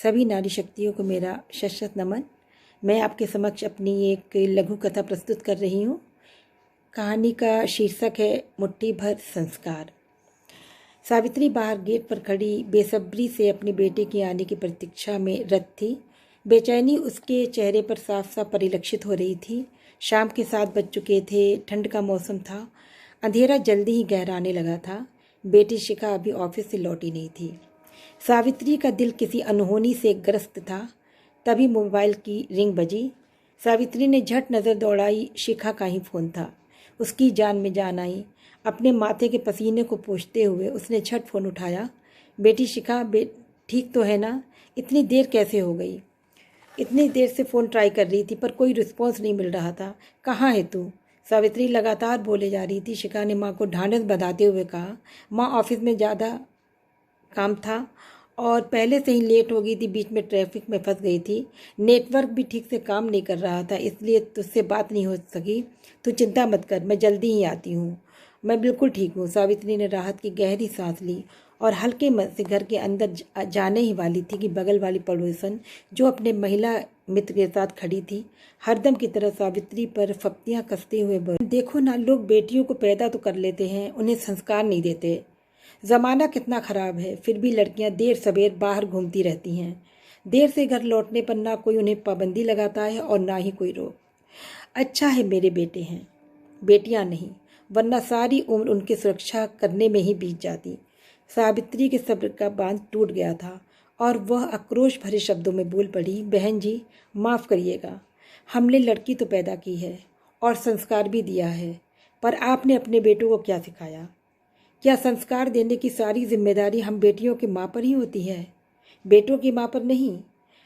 सभी नारी शक्तियों को मेरा शत नमन। मैं आपके समक्ष अपनी एक लघु कथा प्रस्तुत कर रही हूँ। कहानी का शीर्षक है मुट्ठी भर संस्कार। सावित्री बाहर गेट पर खड़ी बेसब्री से अपने बेटे के आने की प्रतीक्षा में रत थी। बेचैनी उसके चेहरे पर साफ साफ परिलक्षित हो रही थी। शाम के 7 बज चुके थे। ठंड का मौसम था। अंधेरा जल्दी ही गहराने लगा था। बेटी शिखा अभी ऑफिस से लौटी नहीं थी। सावित्री का दिल किसी अनहोनी से ग्रस्त था। तभी मोबाइल की रिंग बजी। सावित्री ने झट नज़र दौड़ाई। शिखा का ही फ़ोन था। उसकी जान में जान आई। अपने माथे के पसीने को पोंछते हुए उसने झट फ़ोन उठाया। बेटी शिखा, ठीक तो है ना? इतनी देर कैसे हो गई? इतनी देर से फ़ोन ट्राई कर रही थी पर कोई रिस्पॉन्स नहीं मिल रहा था। कहाँ है तू? सावित्री लगातार बोले जा रही थी। शिखा ने माँ को ढांढस बंधाते हुए कहा, माँ ऑफिस में ज़्यादा काम था और पहले से ही लेट हो गई थी। बीच में ट्रैफिक में फंस गई थी। नेटवर्क भी ठीक से काम नहीं कर रहा था, इसलिए तुझसे बात नहीं हो सकी। तू चिंता मत कर, मैं जल्दी ही आती हूँ। मैं बिल्कुल ठीक हूँ। सावित्री ने राहत की गहरी सांस ली और हल्के मन से घर के अंदर जाने ही वाली थी कि बगल वाली पड़ोसन जो अपने महिला मित्र के साथ खड़ी थी हरदम की तरह सावित्री पर फप्तियाँ कसते हुए बोली, देखो ना, लोग बेटियों को पैदा तो कर लेते हैं, उन्हें संस्कार नहीं देते। ज़माना कितना ख़राब है, फिर भी लड़कियां देर सवेर बाहर घूमती रहती हैं। देर से घर लौटने पर ना कोई उन्हें पाबंदी लगाता है और ना ही कोई रोक। अच्छा है मेरे बेटे हैं, बेटियां नहीं, वरना सारी उम्र उनकी सुरक्षा करने में ही बीत जाती। सावित्री के सब्र का बांध टूट गया था और वह आक्रोश भरे शब्दों में बोल पड़ी, बहन जी माफ़ करिएगा, हमने लड़की तो पैदा की है और संस्कार भी दिया है, पर आपने अपने बेटों को क्या सिखाया? क्या संस्कार देने की सारी जिम्मेदारी हम बेटियों की माँ पर ही होती है, बेटों की माँ पर नहीं?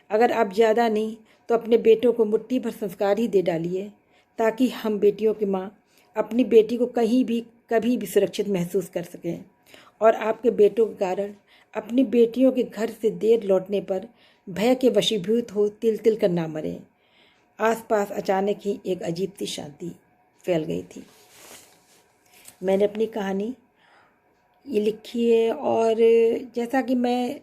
अगर आप ज़्यादा नहीं तो अपने बेटों को मुट्ठी भर संस्कार ही दे डालिए, ताकि हम बेटियों की माँ अपनी बेटी को कहीं भी कभी भी सुरक्षित महसूस कर सकें और आपके बेटों के कारण अपनी बेटियों के घर से देर लौटने पर भय के वशीभूत हो तिल तिल कर ना मरें। आसपास अचानक ही एक अजीब सी शांति फैल गई थी। मैंने अपनी कहानी ये लिखी है और जैसा कि मैं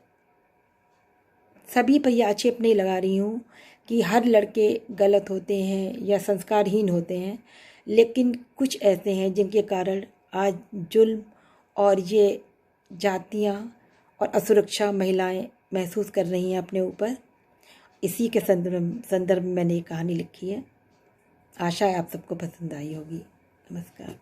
सभी पर ये आक्षेप नहीं लगा रही हूँ कि हर लड़के गलत होते हैं या संस्कारहीन होते हैं, लेकिन कुछ ऐसे हैं जिनके कारण आज जुल्म और ये जातियाँ और असुरक्षा महिलाएं महसूस कर रही हैं अपने ऊपर। इसी के संदर्भ में मैंने ये कहानी लिखी है। आशा है आप सबको पसंद आई होगी। नमस्कार।